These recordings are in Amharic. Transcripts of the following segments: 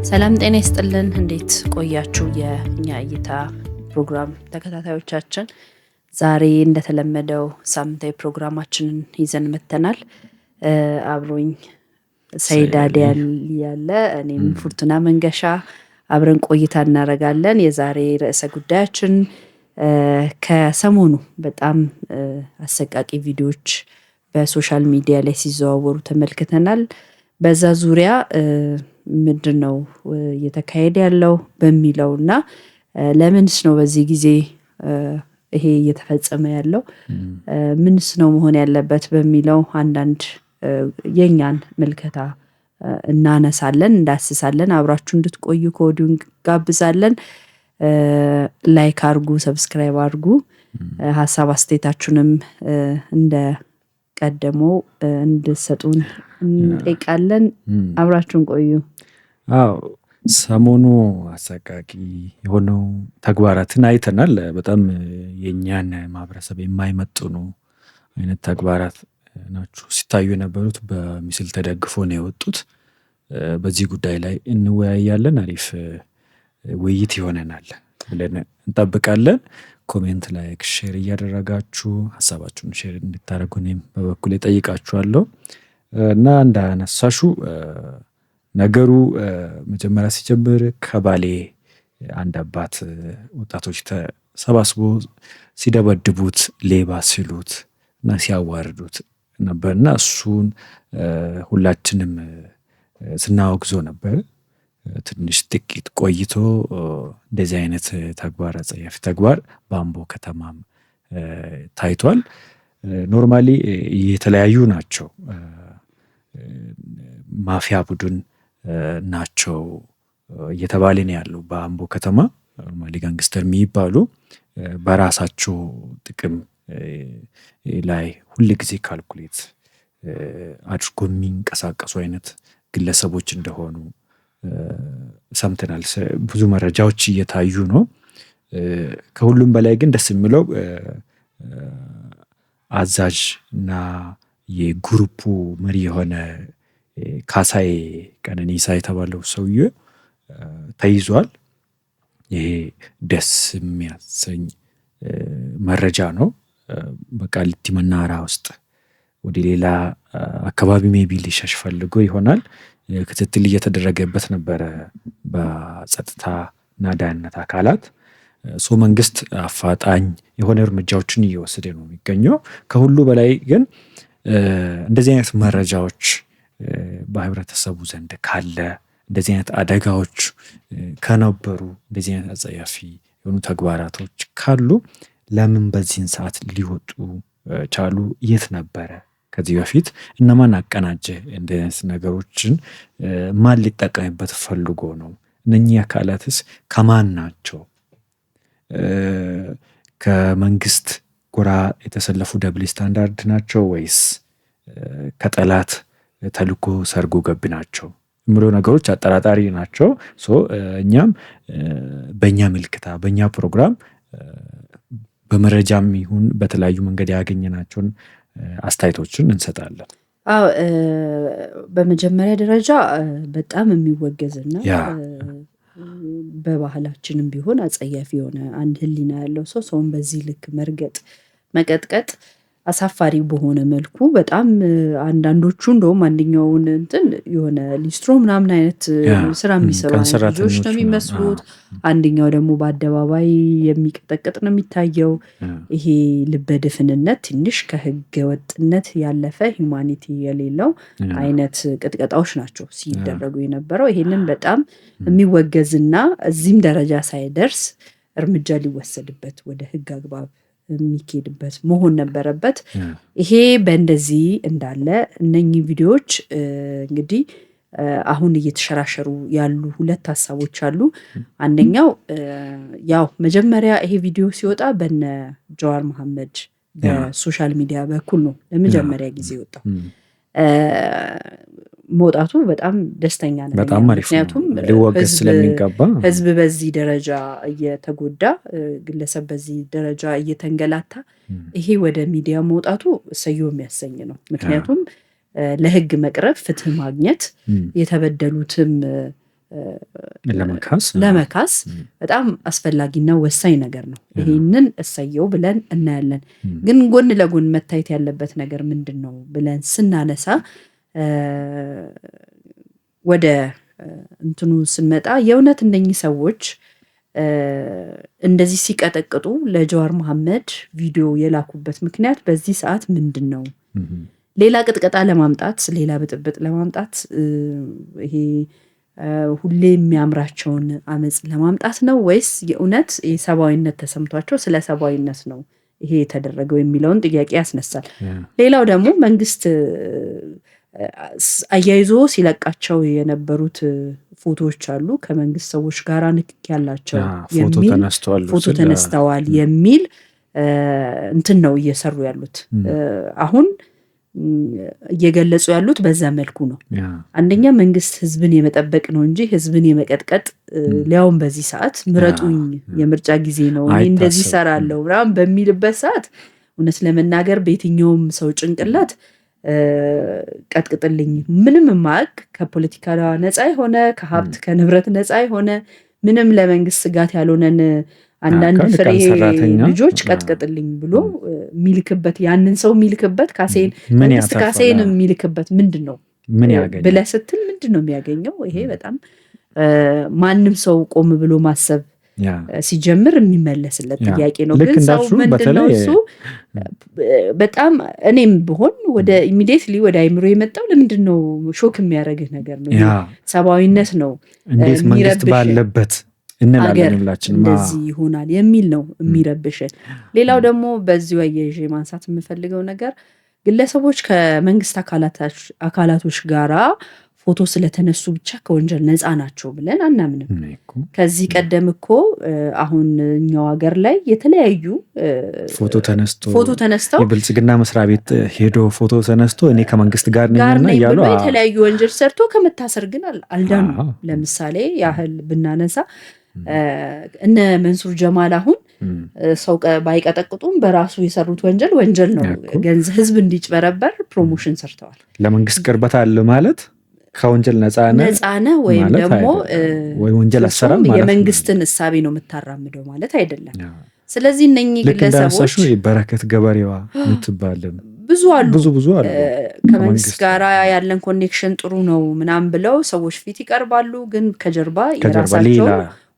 ሰላም ጤና ይስጥልን። እንዴት ቆያችሁ? የኛ እይታ ፕሮግራም ተከታታዮቻችን ዛሬ እንደተለመደው ሳምንታዊ ፕሮግራማችንን ይዘን መተናል። አብሮኝ ሰይድ አዲያል ያለ እኔም ፉርቱና መንገሻ አብረን ቆይታ እናደርጋለን። የዛሬ ርዕሰ ጉዳያችን ከሰሞኑ በጣም አሰቃቂ ቪዲዮዎች በሶሻል ሚዲያ ላይ ሲዘዋወሩ ተመልክተናል። በዛ ዙሪያ ምንድነው እየተካሄደ ያለው በሚለውና ለምንስ ነው በዚህ ጊዜ ይሄ እየተፈጸመ ያለው ምንስ ነው መሆን ያለበት በሚለው አንዳንድ የኛን ምልከታ እናነሳለን፣ እንዳስሳለን። አብራችሁ እንድትቆዩ ከወዲሁ ጋብዛለን። ላይክ አድርጉ፣ ሰብስክራይብ አድርጉ። ሀሳብ አስተያየታችሁንም እንደ ቀደመው እንድትሰጡን እንጠይቃለን። አብራችሁን ቆዩ። ሰሞኑ አሰቃቂ የሆነው ተግባራትን አይተናል። በጣም የኛን ማህበረሰብ የማይመጥኑ አይነት ተግባራት ናቸው ሲታዩ የነበሩት። በምስል ተደግፎ ነው የወጡት። በዚህ ጉዳይ ላይ እንወያያለን። አሪፍ ውይይት ይሆነናል ብለን እንጠብቃለን። ኮሜንት፣ ላይክ፣ ሼር እያደረጋችሁ ሀሳባችሁን ሼር እንድታደርጉ እኔም በበኩሌ ጠይቃችኋለሁ። እና እንዳነሳሹ ነገሩ መጀመሪያ ሲጀምር ከባሌ አንድ አባት ወጣቶች ተሰባስቦ ሲደበድቡት፣ ሌባ ሲሉት እና ሲያዋርዱት ነበርና እሱን ሁላችንም ስናወግዞ ነበር። ትንሽ ጥቂት ቆይቶ እንደዚህ አይነት ተግባር፣ አጸያፊ ተግባር በአምቦ ከተማም ታይቷል። ኖርማሊ የተለያዩ ናቸው። ማፊያ ቡድን ናቸው እየተባለ ነው ያለው። በአምቦ ከተማ ኖርማሊ ጋንግስተር የሚባሉ በራሳቸው ጥቅም ላይ ሁል ጊዜ ካልኩሌት አድርጎ የሚንቀሳቀሱ አይነት ግለሰቦች እንደሆኑ ሰምተናል። ብዙ መረጃዎች እየታዩ ነው። ከሁሉም በላይ ግን ደስ የሚለው አዛዥ እና የግሩፑ መሪ የሆነ ካሳዬ ቀነኒሳ የተባለው ሰውዬ ተይዟል። ይሄ ደስ የሚያሰኝ መረጃ ነው። በቃሊቲ መናኸሪያ ውስጥ ወደ ሌላ አካባቢ ሜቢ ሊሸሽ ፈልጎ ይሆናል። ክትትል እየተደረገበት ነበረ በጸጥታ እና ደህንነት አካላት። መንግስት አፋጣኝ የሆነ እርምጃዎችን እየወሰደ ነው የሚገኘው። ከሁሉ በላይ ግን እንደዚህ አይነት መረጃዎች በህብረተሰቡ ዘንድ ካለ፣ እንደዚህ አይነት አደጋዎች ከነበሩ፣ እንደዚህ አይነት አጸያፊ የሆኑ ተግባራቶች ካሉ ለምን በዚህን ሰዓት ሊወጡ ቻሉ? የት ነበረ ከዚህ በፊት? እነማን አቀናጀ? እንደዚህ አይነት ነገሮችን ማን ሊጠቀምበት ፈልጎ ነው? እነኚህ አካላትስ ከማን ናቸው? ከመንግስት ጎራ የተሰለፉ ደብል ስታንዳርድ ናቸው ወይስ ከጠላት ተልኮ ሰርጎ ገብ ናቸው የሚሉ ነገሮች አጠራጣሪ ናቸው። እኛም በእኛ ምልክታ በእኛ ፕሮግራም በመረጃም ይሁን በተለያዩ መንገድ ያገኘናቸውን አስተያየቶችን እንሰጣለን። በመጀመሪያ ደረጃ በጣም የሚወገዝና በባህላችንም ቢሆን አጸያፊ የሆነ አንድ ህሊና ያለው ሰውን በዚህ ልክ መርገጥ፣ መቀጥቀጥ አሳፋሪ በሆነ መልኩ በጣም አንዳንዶቹ እንደውም አንደኛውን የሆነ ሊስትሮ ምናምን አይነት ስራ የሚሰሩ ልጆች ነው የሚመስሉት። አንደኛው ደግሞ በአደባባይ የሚቀጠቅጥ ነው የሚታየው። ይሄ ልበድፍንነት ትንሽ ከህገ ወጥነት ያለፈ ሂውማኒቲ የሌለው አይነት ቅጥቀጣዎች ናቸው ሲደረጉ የነበረው። ይሄንን በጣም የሚወገዝና እዚህም ደረጃ ሳይደርስ እርምጃ ሊወሰድበት ወደ ህግ አግባብ የሚኬድበት መሆን ነበረበት። ይሄ በእንደዚህ እንዳለ እነኚህ ቪዲዮዎች እንግዲህ አሁን እየተሸራሸሩ ያሉ ሁለት ሀሳቦች አሉ። አንደኛው ያው መጀመሪያ ይሄ ቪዲዮ ሲወጣ በነ ጀዋር መሐመድ በሶሻል ሚዲያ በኩል ነው ለመጀመሪያ ጊዜ ወጣው። መውጣቱ በጣም ደስተኛ ነኝ። ምክንያቱም ሊወገዝ ስለሚገባ ህዝብ በዚህ ደረጃ እየተጎዳ፣ ግለሰብ በዚህ ደረጃ እየተንገላታ ይሄ ወደ ሚዲያ መውጣቱ እሰየው የሚያሰኝ ነው። ምክንያቱም ለህግ መቅረብ፣ ፍትህ ማግኘት፣ የተበደሉትም ለመካስ በጣም አስፈላጊና ወሳኝ ነገር ነው። ይሄንን እሰየው ብለን እናያለን። ግን ጎን ለጎን መታየት ያለበት ነገር ምንድን ነው ብለን ስናነሳ ወደ እንትኑ ስንመጣ የእውነት እነኚህ ሰዎች እንደዚህ ሲቀጠቅጡ ለጀዋር መሐመድ ቪዲዮ የላኩበት ምክንያት በዚህ ሰዓት ምንድን ነው? ሌላ ቅጥቀጣ ለማምጣት ሌላ ብጥብጥ ለማምጣት ይሄ ሁሌ የሚያምራቸውን አመፅ ለማምጣት ነው ወይስ የእውነት የሰብአዊነት ተሰምቷቸው ስለ ሰብአዊነት ነው ይሄ የተደረገው የሚለውን ጥያቄ ያስነሳል። ሌላው ደግሞ መንግስት አያይዞ ሲለቃቸው የነበሩት ፎቶዎች አሉ ከመንግስት ሰዎች ጋር ንክኪ ያላቸው ፎቶ ተነስተዋል የሚል እንትን ነው እየሰሩ ያሉት። አሁን እየገለጹ ያሉት በዛ መልኩ ነው። አንደኛ መንግስት ህዝብን የመጠበቅ ነው እንጂ ህዝብን የመቀጥቀጥ ሊያውም በዚህ ሰዓት ምረጡኝ የምርጫ ጊዜ ነው እኔ እንደዚህ ሰራለሁ ምናምን በሚልበት ሰዓት እውነት ለመናገር በየትኛውም ሰው ጭንቅላት ቀጥቅጥልኝ ምንም ማቅ ከፖለቲካ ነፃ የሆነ ከሀብት ከንብረት ነፃ የሆነ ምንም ለመንግስት ስጋት ያልሆነን አንዳንድ ፍሬ ልጆች ቀጥቅጥልኝ ብሎ ሚልክበት ያንን ሰው ሚልክበት ካሴን መንግስት ካሴን ሚልክበት ምንድን ነው ብለህ ስትል ምንድን ነው የሚያገኘው? ይሄ በጣም ማንም ሰው ቆም ብሎ ማሰብ ሲጀምር የሚመለስለት ጥያቄ ነው። ግን ሰው ምንድነው እሱ በጣም እኔም ብሆን ወደ ኢሚዲየትሊ ወደ አይምሮ የመጣው ለምንድን ነው ሾክ የሚያደርግህ ነገር ነው። ሰብአዊነት ነው እንዴት መንግስት ባለበት እንላለን እንደዚህ ይሆናል የሚል ነው የሚረብሽ። ሌላው ደግሞ በዚሁ አያይዤ ማንሳት የምፈልገው ነገር ግለሰቦች ከመንግስት አካላቶች ጋራ ፎቶ ስለተነሱ ብቻ ከወንጀል ነፃ ናቸው ብለን አናምንም። ከዚህ ቀደም እኮ አሁን እኛው ሀገር ላይ የተለያዩ ፎቶ ተነስተው የብልጽግና መስሪያ ቤት ሄዶ ፎቶ ተነስቶ እኔ ከመንግስት ጋር ነኝና እያሉ የተለያዩ ወንጀል ሰርቶ ከመታሰር ግን አልዳኑ። ለምሳሌ ያህል ብናነሳ እነ መንሱር ጀማል አሁን ሰው ባይቀጠቅጡም በራሱ የሰሩት ወንጀል ነው። ገንዘብ ህዝብ እንዲጭበረበር ፕሮሞሽን ሰርተዋል። ለመንግስት ቅርበት አለ ማለት ከወንጀል ነፃነ ወይም ደግሞ ወይ ወንጀል አሰራም ማለት የመንግስትን እሳቤ ነው የምታራምደው ማለት አይደለም። ስለዚህ እነኚህ ግለሰቦች በረከት ገበሬዋ ምትባል ብዙ አሉ ከመንግስት ጋር ያለን ኮኔክሽን ጥሩ ነው ምናምን ብለው ሰዎች ፊት ይቀርባሉ። ግን ከጀርባ የራሳቸው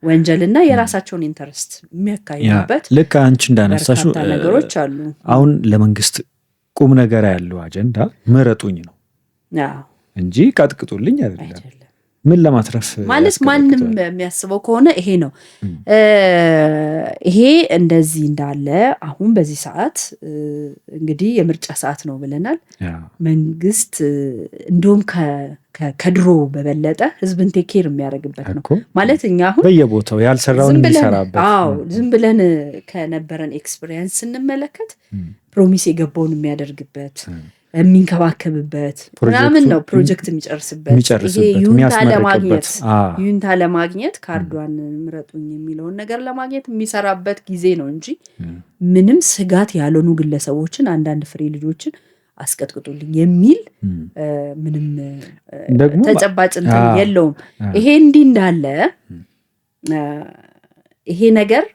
ወንጀልና የራሳቸውን ኢንተረስት የሚያካሂዱበት ልክ አንቺ እንዳነሳሽው ነገሮች አሉ። አሁን ለመንግስት ቁም ነገር ያለው አጀንዳ ምረጡኝ ነው እንጂ ቀጥቅጡልኝ አይደለም። ምን ለማትረፍ ማለት ማንም የሚያስበው ከሆነ ይሄ ነው። ይሄ እንደዚህ እንዳለ አሁን በዚህ ሰዓት እንግዲህ የምርጫ ሰዓት ነው ብለናል። መንግስት እንደውም ከድሮ በበለጠ ህዝብን ቴኬር የሚያደርግበት ነው ማለት እኛ አሁን በየቦታው ያልሰራውን የሚሰራበት ዝም ብለን ከነበረን ኤክስፒሪየንስ ስንመለከት ፕሮሚስ የገባውን የሚያደርግበት የሚንከባከብበት ምናምን ነው ፕሮጀክት የሚጨርስበት ይሁንታ ለማግኘት ካርዷን ምረጡኝ የሚለውን ነገር ለማግኘት የሚሰራበት ጊዜ ነው እንጂ ምንም ስጋት ያልሆኑ ግለሰቦችን አንዳንድ ፍሬ ልጆችን አስቀጥቅጡልኝ የሚል ምንም ተጨባጭ እንትን የለውም። ይሄ እንዲህ እንዳለ ይሄ ነገር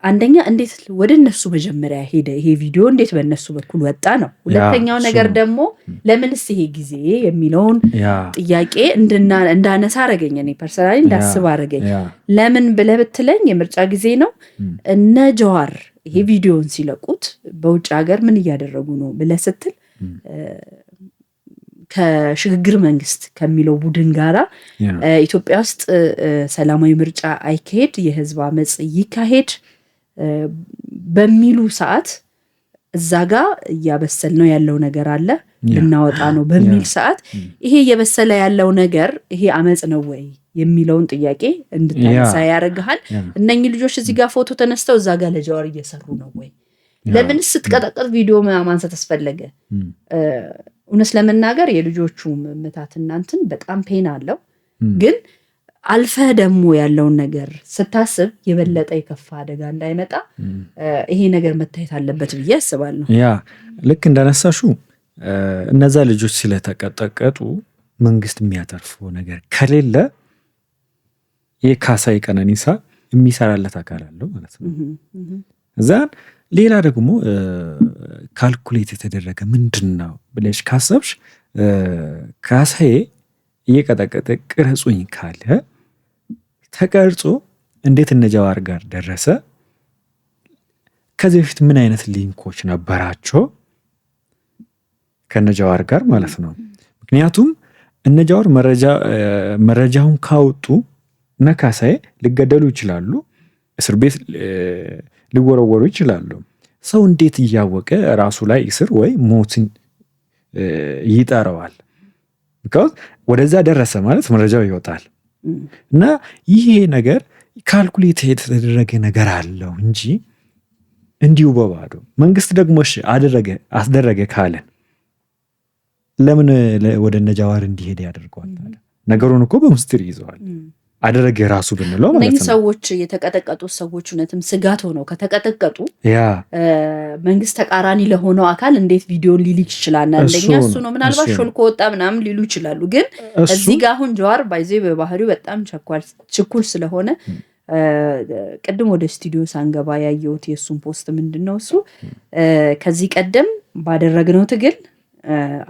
አንደኛ እንዴት ወደ እነሱ መጀመሪያ ሄደ ይሄ ቪዲዮ እንዴት በእነሱ በኩል ወጣ ነው። ሁለተኛው ነገር ደግሞ ለምንስ ይሄ ጊዜ የሚለውን ጥያቄ እንዳነሳ አረገኝ። እኔ ፐርሰናሊ እንዳስብ አረገኝ። ለምን ብለህ ብትለኝ የምርጫ ጊዜ ነው። እነ ጀዋር ይሄ ቪዲዮን ሲለቁት በውጭ ሀገር ምን እያደረጉ ነው ብለህ ስትል ከሽግግር መንግስት ከሚለው ቡድን ጋራ ኢትዮጵያ ውስጥ ሰላማዊ ምርጫ አይካሄድ፣ የህዝብ አመፅ ይካሄድ በሚሉ ሰዓት እዛ ጋር እያበሰል ነው ያለው ነገር አለ ልናወጣ ነው በሚል ሰዓት ይሄ እየበሰለ ያለው ነገር ይሄ አመፅ ነው ወይ የሚለውን ጥያቄ እንድታነሳ ያደርግሃል። እነኚህ ልጆች እዚህ ጋር ፎቶ ተነስተው እዛ ጋር ለጀዋር እየሰሩ ነው ወይ? ለምን ስትቀጠቀጥ ቪዲዮ ማንሳት አስፈለገ? እውነት ለመናገር የልጆቹ ምታት እናንትን በጣም ፔን አለው። ግን አልፈህ ደግሞ ያለውን ነገር ስታስብ የበለጠ የከፋ አደጋ እንዳይመጣ ይሄ ነገር መታየት አለበት ብዬ አስባለሁ። ያ ልክ እንዳነሳሹ እነዛ ልጆች ስለተቀጠቀጡ መንግስት የሚያተርፈው ነገር ከሌለ የካሳይ ቀነኒሳ የሚሰራለት አካል አለው ማለት ነው። እዛን ሌላ ደግሞ ካልኩሌት የተደረገ ምንድን ነው ብለሽ ካሰብሽ ካሳዬ እየቀጠቀጠ ቅረጹኝ ካለ ተቀርጾ እንዴት እነ ጃዋር ጋር ደረሰ? ከዚህ በፊት ምን አይነት ሊንኮች ነበራቸው ከነ ጃዋር ጋር ማለት ነው። ምክንያቱም እነ ጃዋር መረጃውን ካወጡ እነ ካሳዬ ሊገደሉ ይችላሉ፣ እስር ቤት ሊወረወሩ ይችላሉ። ሰው እንዴት እያወቀ ራሱ ላይ እስር ወይ ሞትን ይጠራዋል? ቢካዝ ወደዛ ደረሰ ማለት መረጃው ይወጣል። እና ይሄ ነገር ካልኩሌት የተደረገ ነገር አለው እንጂ እንዲሁ በባዶ መንግስት ደግሞ አስደረገ ካለን ለምን ወደ እነ ጃዋር እንዲሄድ ያደርገዋል? ነገሩን እኮ በምስጢር ይዘዋል። አደረገ ራሱ ብንለው ማለት ነው። ሰዎች የተቀጠቀጡ ሰዎች እውነትም ስጋት ሆነው ከተቀጠቀጡ መንግስት ተቃራኒ ለሆነው አካል እንዴት ቪዲዮን ሊልክ ይችላል? አንደኛ እሱ ነው። ምናልባት ሾልኮ ወጣ ምናምን ሊሉ ይችላሉ። ግን እዚህ ጋር አሁን ጃዋር ባይዜ በባህሪው በጣም ችኩል ስለሆነ ቅድም ወደ ስቱዲዮ ሳንገባ ያየሁት የእሱን ፖስት ምንድነው እሱ ከዚህ ቀደም ባደረግነው ትግል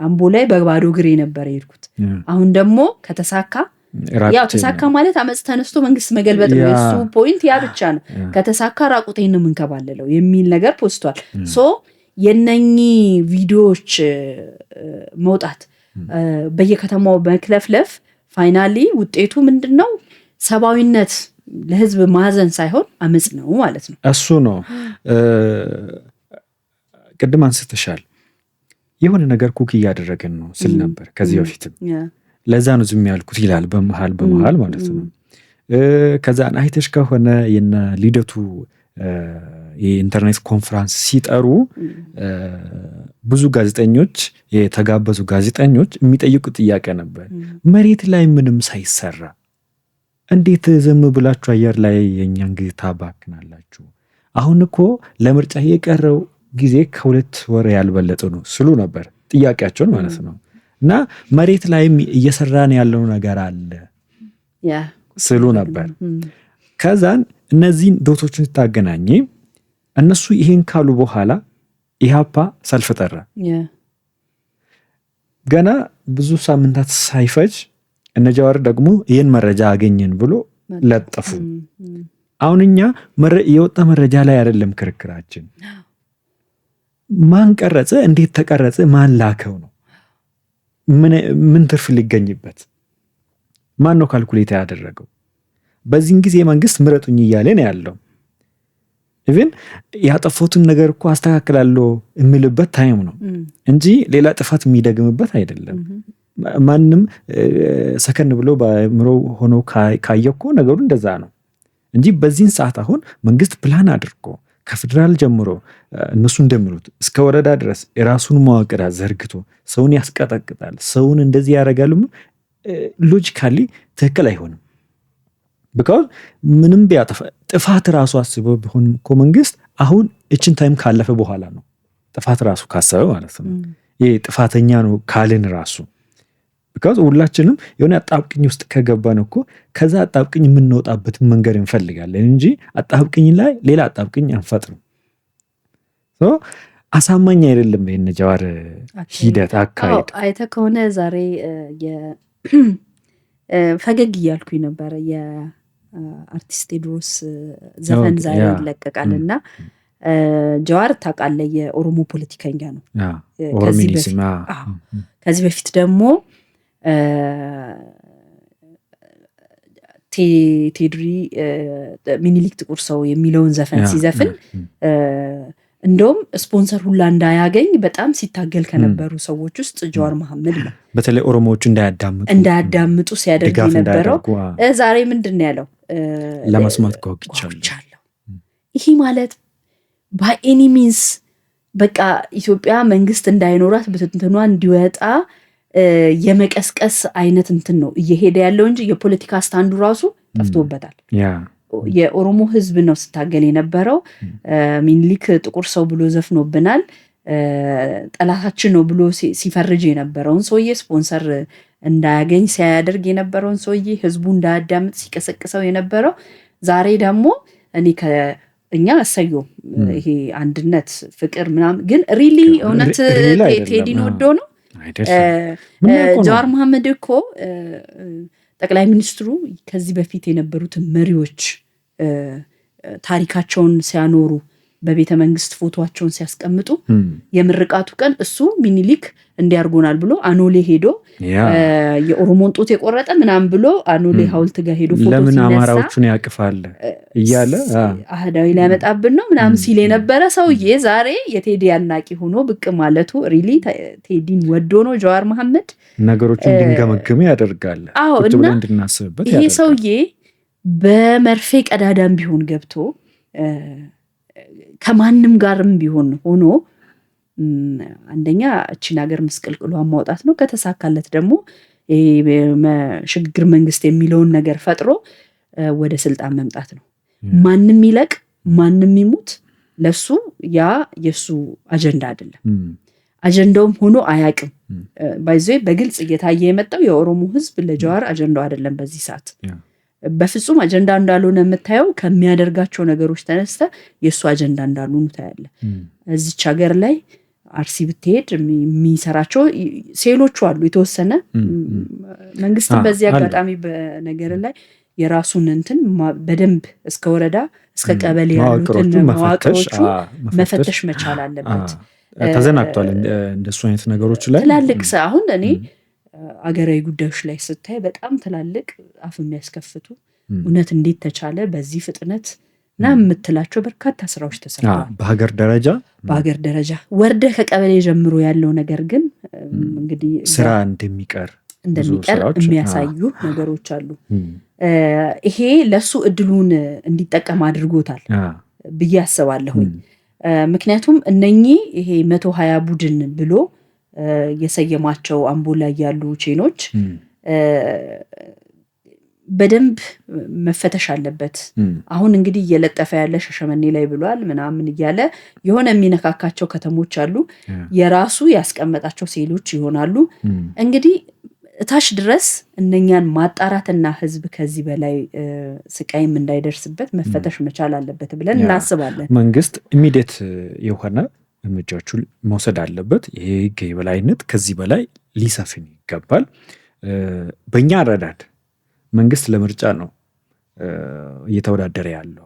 አምቦ ላይ በባዶ እግሬ ነበር የሄድኩት። አሁን ደግሞ ከተሳካ ያው ተሳካ ማለት አመጽ ተነስቶ መንግስት መገልበጥ ነው። እሱ ፖይንት ያ ብቻ ነው። ከተሳካ ራቁቴን ነው የምንከባለለው የሚል ነገር ፖስቷል። ሶ የነኚህ ቪዲዮዎች መውጣት በየከተማው በክለፍለፍ ፋይናሊ ውጤቱ ምንድነው? ሰብአዊነት ለህዝብ ማዘን ሳይሆን አመጽ ነው ማለት ነው። እሱ ነው። ቅድም አንስተሻል የሆነ ነገር ኩክ እያደረግን ነው ስል ነበር ከዚህ በፊትም ለዛ ነው ዝም ያልኩት ይላል በመሃል ማለት ነው። ከዛ አይተሽ ከሆነ የነ ልደቱ የኢንተርኔት ኮንፈረንስ ሲጠሩ ብዙ ጋዜጠኞች የተጋበዙ ጋዜጠኞች የሚጠይቁት ጥያቄ ነበር። መሬት ላይ ምንም ሳይሰራ እንዴት ዝም ብላችሁ አየር ላይ የኛን ጊዜ ታባክናላችሁ? አሁን እኮ ለምርጫ የቀረው ጊዜ ከ2 ወር ያልበለጠ ነው ስሉ ነበር ጥያቄያቸውን ማለት ነው። እና መሬት ላይም እየሰራን ያለው ነገር አለ ስሉ ነበር። ከዛን እነዚህን ዶቶችን ታገናኘ እነሱ ይሄን ካሉ በኋላ ኢሃፓ ሰልፍ ጠራ። ገና ብዙ ሳምንታት ሳይፈጅ እነ ጃዋር ደግሞ ይህን መረጃ አገኘን ብሎ ለጠፉ። አሁን እኛ የወጣ መረጃ ላይ አይደለም ክርክራችን፣ ማን ቀረጸ፣ እንዴት ተቀረጸ፣ ማን ላከው ነው። ምን ትርፍ ሊገኝበት? ማን ነው ካልኩሌት ያደረገው? በዚህን ጊዜ መንግስት ምረጡኝ እያለ ነው ያለው። ኢቭን ያጠፉትን ነገር እኮ አስተካክላለሁ የሚልበት ታይም ነው እንጂ ሌላ ጥፋት የሚደግምበት አይደለም። ማንም ሰከን ብሎ በአእምሮ ሆኖ ካየ እኮ ነገሩ እንደዛ ነው እንጂ በዚህን ሰዓት አሁን መንግስት ፕላን አድርጎ ከፌደራል ጀምሮ እነሱ እንደሚሉት እስከ ወረዳ ድረስ የራሱን መዋቅር ዘርግቶ ሰውን ያስቀጠቅጣል፣ ሰውን እንደዚህ ያደርጋል። ሎጂካሊ ትክክል አይሆንም። ቢካዝ ምንም ቢያጠፋ ጥፋት ራሱ አስበው ቢሆን እኮ መንግስት አሁን እችን ታይም ካለፈ በኋላ ነው ጥፋት ራሱ ካሰበ ማለት ነው። ይሄ ጥፋተኛ ነው ካልን ራሱ ቢካዝ ሁላችንም የሆነ አጣብቅኝ ውስጥ ከገባን እኮ ከዛ አጣብቅኝ የምንወጣበትን መንገድ እንፈልጋለን እንጂ አጣብቅኝ ላይ ሌላ አጣብቅኝ አንፈጥርም። አሳማኝ አይደለም ይሄን ጃዋር ሂደት አካሄድ። አይተህ ከሆነ ዛሬ ፈገግ እያልኩኝ ነበረ። የአርቲስት ቴዎድሮስ ዘፈን ዛሬ ይለቀቃልና ጃዋር ታውቃለህ የኦሮሞ ፖለቲከኛ ነው። ከዚህ በፊት ደግሞ ቴድሪ ሚኒሊክ ጥቁር ሰው የሚለውን ዘፈን ሲዘፍን እንደውም ስፖንሰር ሁላ እንዳያገኝ በጣም ሲታገል ከነበሩ ሰዎች ውስጥ ጃዋር መሐመድ ነው። በተለይ ኦሮሞዎች እንዳያዳምጡ ሲያደርግ የነበረው። ዛሬ ምንድን ነው ያለው? ለመስማት ጓጉቻለሁ። ይሄ ማለት ባይ ኤኒ ሚንስ በቃ ኢትዮጵያ መንግስት እንዳይኖራት ብትንትኗ እንዲወጣ የመቀስቀስ አይነት እንትን ነው እየሄደ ያለው እንጂ የፖለቲካ ስታንዱ ራሱ ጠፍቶበታል። የኦሮሞ ህዝብ ነው ስታገል የነበረው። ሚኒሊክ ጥቁር ሰው ብሎ ዘፍኖብናል፣ ጠላታችን ነው ብሎ ሲፈርጅ የነበረውን ሰውዬ ስፖንሰር እንዳያገኝ ሲያደርግ የነበረውን ሰውዬ ህዝቡ እንዳያዳምጥ ሲቀሰቅሰው የነበረው ዛሬ ደግሞ እኛ እሰየው ይሄ አንድነት ፍቅር ምናምን ግን ሪሊ እውነት ቴዲን ወዶ ነው ጃዋር መሐመድ እኮ ጠቅላይ ሚኒስትሩ ከዚህ በፊት የነበሩትን መሪዎች ታሪካቸውን ሲያኖሩ በቤተ መንግስት ፎቶዋቸውን ሲያስቀምጡ የምርቃቱ ቀን እሱ ሚኒሊክ እንዲያርጎናል ብሎ አኖሌ ሄዶ የኦሮሞን ጦት የቆረጠ ምናምን ብሎ አኖሌ ሐውልት ጋር ሄዶ ፎቶ ለምን አማራዎቹን ያቅፋል እያለ አህዳዊ ሊያመጣብን ነው ምናምን ሲል የነበረ ሰውዬ ዛሬ የቴዲ አናቂ ሆኖ ብቅ ማለቱ ሪሊ ቴዲን ወዶ ነው ጃዋር መሐመድ ነገሮችን እንድንገመግም ያደርጋል ቁጭ ብለን እንድናስብበት ያደርጋል። ይሄ ሰውዬ በመርፌ ቀዳዳም ቢሆን ገብቶ ከማንም ጋርም ቢሆን ሆኖ አንደኛ እቺን ሀገር ምስቅልቅሏን ማውጣት ነው። ከተሳካለት ደግሞ ሽግግር መንግስት የሚለውን ነገር ፈጥሮ ወደ ስልጣን መምጣት ነው። ማንም ይለቅ ማንም ይሙት ለሱ ያ የሱ አጀንዳ አይደለም። አጀንዳውም ሆኖ አያቅም። ባይዘይ በግልጽ እየታየ የመጣው የኦሮሞ ህዝብ ለጃዋር አጀንዳው አይደለም በዚህ ሰዓት በፍጹም አጀንዳ እንዳልሆነ የምታየው ከሚያደርጋቸው ነገሮች ተነስተ የሱ አጀንዳ እንዳልሆኑ ታያለ። እዚች ሀገር ላይ አርሲ ብትሄድ የሚሰራቸው ሴሎቹ አሉ የተወሰነ መንግስትን በዚህ አጋጣሚ በነገር ላይ የራሱን እንትን በደንብ እስከ ወረዳ እስከ ቀበሌ ያሉትን መዋቅሮቹ መፈተሽ መቻል አለበት። ተዘናግቷል እንደሱ አይነት ነገሮች ላይ ትላልቅ አሁን እኔ አገራዊ ጉዳዮች ላይ ስታይ በጣም ትላልቅ አፍ የሚያስከፍቱ እውነት እንዴት ተቻለ በዚህ ፍጥነት እና የምትላቸው በርካታ ስራዎች ተሰርተዋል። በሀገር ደረጃ ወርደ ከቀበሌ ጀምሮ ያለው ነገር ግን እንግዲህ ስራ እንደሚቀር የሚያሳዩ ነገሮች አሉ። ይሄ ለሱ እድሉን እንዲጠቀም አድርጎታል ብዬ አስባለሁኝ። ምክንያቱም እነኚህ ይሄ 120 ቡድን ብሎ የሰየማቸው አምቦ ላይ ያሉ ቼኖች በደንብ መፈተሽ አለበት። አሁን እንግዲህ እየለጠፈ ያለ ሸሸመኔ ላይ ብሏል ምናምን እያለ የሆነ የሚነካካቸው ከተሞች አሉ። የራሱ ያስቀመጣቸው ሴሎች ይሆናሉ። እንግዲህ እታች ድረስ እነኛን ማጣራትና ህዝብ ከዚህ በላይ ስቃይም እንዳይደርስበት መፈተሽ መቻል አለበት ብለን እናስባለን። መንግስት ኢሚዲየት የሆነ እርምጃዎቹን መውሰድ አለበት። ይሄ ህግ የበላይነት ከዚህ በላይ ሊሰፍን ይገባል። በእኛ አረዳድ መንግስት ለምርጫ ነው እየተወዳደረ ያለው።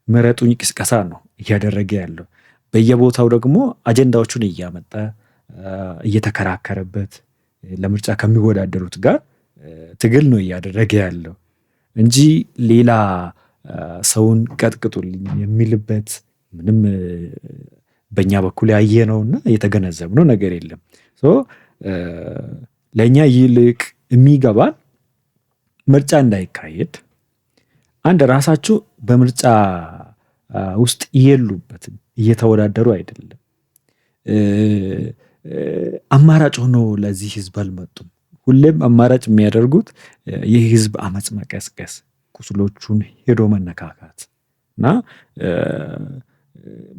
ምረጡኝ ቅስቀሳ ነው እያደረገ ያለው። በየቦታው ደግሞ አጀንዳዎቹን እያመጣ እየተከራከረበት ለምርጫ ከሚወዳደሩት ጋር ትግል ነው እያደረገ ያለው እንጂ ሌላ ሰውን ቀጥቅጡልኝ የሚልበት ምንም በእኛ በኩል ያየነውና የተገነዘብነው ነገር የለም። ለእኛ ይልቅ የሚገባን ምርጫ እንዳይካሄድ አንድ ራሳቸው በምርጫ ውስጥ የሉበትም እየተወዳደሩ አይደለም። አማራጭ ሆኖ ለዚህ ህዝብ አልመጡም። ሁሌም አማራጭ የሚያደርጉት ይህ ህዝብ አመፅ መቀስቀስ፣ ቁስሎቹን ሄዶ መነካካት እና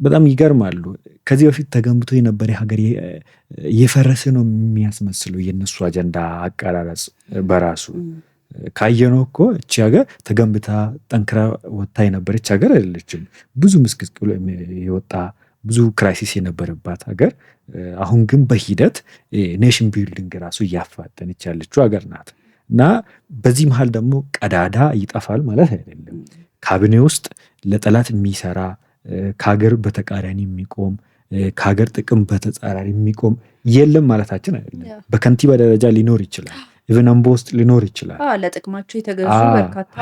በጣም ይገርማሉ። ከዚህ በፊት ተገንብቶ የነበረ ሀገር የፈረሰ ነው የሚያስመስለው የነሱ አጀንዳ አቀራረጽ በራሱ ካየነው እኮ እቺ ሀገር ተገንብታ ጠንክራ ወጣ የነበረች ሀገር አይደለችም። ብዙ ምስቅልቅል የወጣ ብዙ ክራይሲስ የነበረባት ሀገር፣ አሁን ግን በሂደት ኔሽን ቢልዲንግ ራሱ እያፋጠነች ያለችው ሀገር ናት እና በዚህ መሀል ደግሞ ቀዳዳ ይጠፋል ማለት አይደለም። ካቢኔ ውስጥ ለጠላት የሚሰራ ከሀገር በተቃራኒ የሚቆም ከሀገር ጥቅም በተጻራሪ የሚቆም የለም ማለታችን አይደለም። በከንቲባ ደረጃ ሊኖር ይችላል፣ ኢቨን አምቦ ውስጥ ሊኖር ይችላል። ለጥቅማቸው የተገዙ በርካታ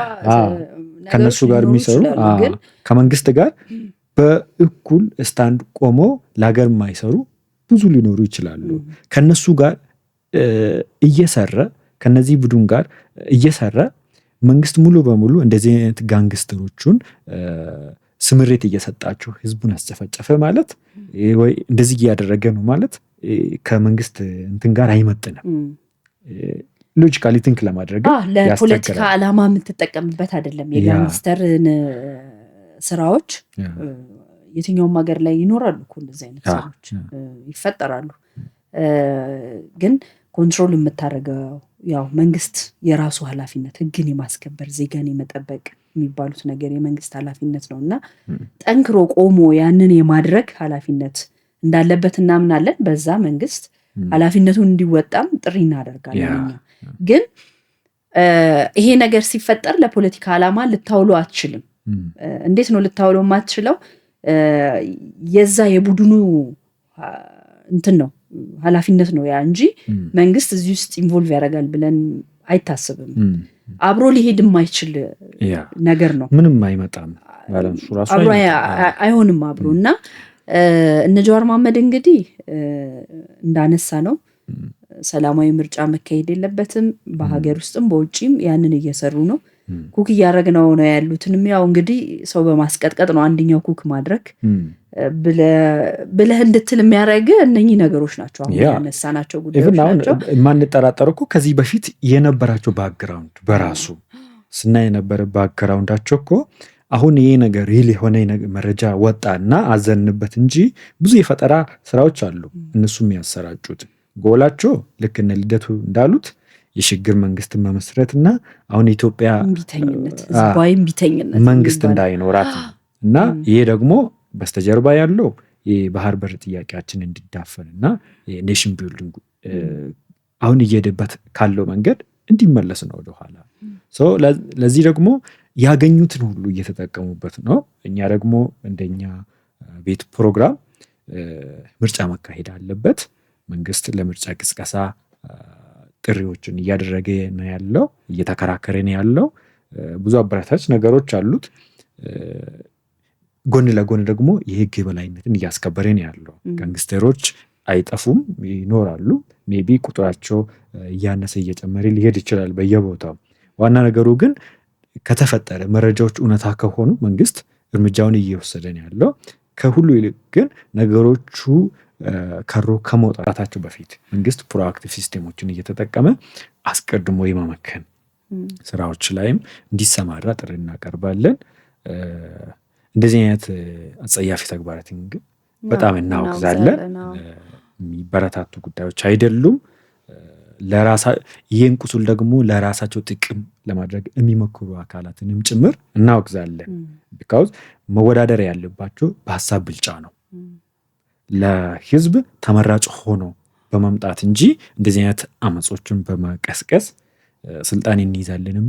ከነሱ ጋር የሚሰሩ ከመንግስት ጋር በእኩል ስታንድ ቆሞ ለሀገር የማይሰሩ ብዙ ሊኖሩ ይችላሉ። ከነሱ ጋር እየሰራ ከነዚህ ቡድን ጋር እየሰራ መንግስት ሙሉ በሙሉ እንደዚህ አይነት ጋንግስተሮቹን ስምሬት እየሰጣቸው ህዝቡን አስጨፈጨፈ ማለት ወይ እንደዚህ እያደረገ ነው ማለት ከመንግስት እንትን ጋር አይመጥንም። ሎጂካሊ ቲንክ ለማድረግ ለፖለቲካ ዓላማ የምትጠቀምበት አይደለም። የጋንግስተርን ስራዎች የትኛውም ሀገር ላይ ይኖራሉ እኮ እንደዚህ አይነት ስራዎች ይፈጠራሉ። ግን ኮንትሮል የምታደርገው ያው መንግስት የራሱ ኃላፊነት ህግን የማስከበር ዜጋን የመጠበቅ የሚባሉት ነገር የመንግስት ኃላፊነት ነውና ጠንክሮ ቆሞ ያንን የማድረግ ኃላፊነት እንዳለበት እናምናለን። በዛ መንግስት ኃላፊነቱን እንዲወጣም ጥሪ እናደርጋለን። ግን ይሄ ነገር ሲፈጠር ለፖለቲካ ዓላማ ልታውሎ አትችልም። እንዴት ነው ልታውሎ የማትችለው? የዛ የቡድኑ እንትን ነው ኃላፊነት ነው ያ እንጂ መንግስት እዚህ ውስጥ ኢንቮልቭ ያደርጋል ብለን አይታሰብም። አብሮ ሊሄድ የማይችል ነገር ነው። ምንም አይመጣም አብሮ አይሆንም አብሮ እና እነ ጀዋር መሐመድ እንግዲህ እንዳነሳ ነው ሰላማዊ ምርጫ መካሄድ የለበትም። በሀገር ውስጥም በውጪም ያንን እየሰሩ ነው። ኩክ እያደረግነው ነው ያሉትንም ያው እንግዲህ ሰው በማስቀጥቀጥ ነው አንደኛው ኩክ ማድረግ ብለህ እንድትል የሚያደርግ እነኚህ ነገሮች ናቸው። አሁን ያነሳናቸው ጉዳዮች ናቸው። የማንጠራጠረው እኮ ከዚህ በፊት የነበራቸው ባክግራውንድ በራሱ ስናይ የነበረ ባክግራውንዳቸው እኮ አሁን ይሄ ነገር ሪል የሆነ መረጃ ወጣና አዘንበት እንጂ ብዙ የፈጠራ ስራዎች አሉ እነሱ የሚያሰራጩት። ጎላቸው ልክ እነ ልደቱ እንዳሉት የሽግግር መንግስትን መመስረትና አሁን ኢትዮጵያ መንግስት እንዳይኖራት እና ይሄ ደግሞ በስተጀርባ ያለው የባህር በር ጥያቄያችን እንዲዳፈንና ኔሽን ቢልዲንግ አሁን እየሄደበት ካለው መንገድ እንዲመለስ ነው ወደኋላ። ለዚህ ደግሞ ያገኙትን ሁሉ እየተጠቀሙበት ነው። እኛ ደግሞ እንደኛ ቤት ፕሮግራም ምርጫ መካሄድ አለበት። መንግስት ለምርጫ ቅስቀሳ ጥሪዎችን እያደረገ ነው ያለው፣ እየተከራከረ ነው ያለው። ብዙ አበረታች ነገሮች አሉት። ጎን ለጎን ደግሞ የህግ የበላይነትን እያስከበረ ነው ያለው። ጋንግስተሮች አይጠፉም፣ ይኖራሉ። ሜቢ ቁጥራቸው እያነሰ እየጨመረ ሊሄድ ይችላል በየቦታው። ዋና ነገሩ ግን ከተፈጠረ መረጃዎች እውነታ ከሆኑ መንግስት እርምጃውን እየወሰደ ነው ያለው። ከሁሉ ይልቅ ግን ነገሮቹ ከሮ ከመውጣታቸው በፊት መንግስት ፕሮአክቲቭ ሲስቴሞችን እየተጠቀመ አስቀድሞ የመመከን ስራዎች ላይም እንዲሰማራ ጥሪ እናቀርባለን። እንደዚህ አይነት አጸያፊ ተግባራትን ግን በጣም እናወግዛለን። የሚበረታቱ ጉዳዮች አይደሉም። ይህን ቁስል ደግሞ ለራሳቸው ጥቅም ለማድረግ የሚሞክሩ አካላትንም ጭምር እናወግዛለን። ቢካውዝ መወዳደር ያለባቸው በሀሳብ ብልጫ ነው፣ ለህዝብ ተመራጭ ሆኖ በመምጣት እንጂ እንደዚህ አይነት አመጾችን በመቀስቀስ ስልጣን እንይዛለንም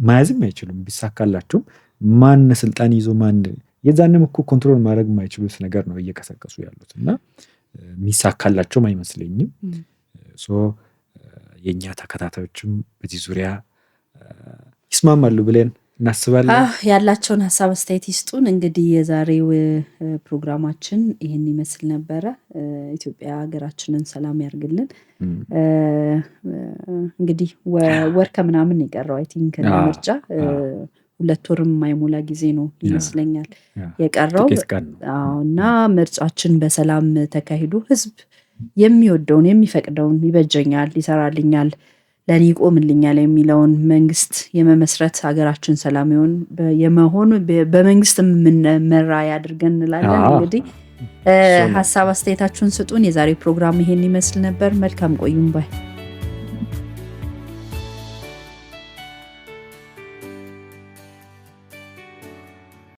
መያዝም አይችሉም። ቢሳካላቸውም ማን ስልጣን ይዞ ማን የዛንም እኮ ኮንትሮል ማድረግ የማይችሉት ነገር ነው እየቀሰቀሱ ያሉት እና የሚሳካላቸውም አይመስለኝም። የእኛ ተከታታዮችም በዚህ ዙሪያ ይስማማሉ ብለን እናስባለን። ያላቸውን ሀሳብ አስተያየት ይስጡን። እንግዲህ የዛሬው ፕሮግራማችን ይህን ይመስል ነበረ። ኢትዮጵያ ሀገራችንን ሰላም ያርግልን። እንግዲህ ወር ከምናምን የቀረው አይ ቲንክ ምርጫ 2 ወርም የማይሞላ ጊዜ ነው ይመስለኛል የቀረው እና ምርጫችን በሰላም ተካሂዶ ህዝብ የሚወደውን የሚፈቅደውን ይበጀኛል፣ ይሰራልኛል፣ ለኔ ይቆምልኛል የሚለውን መንግስት የመመስረት ሀገራችን ሰላም የመሆን በመንግስት የምንመራ ያድርገን እንላለን። እንግዲህ ሀሳብ አስተያየታችሁን ስጡን። የዛሬው ፕሮግራም ይሄን ይመስል ነበር። መልካም ቆዩም ባይ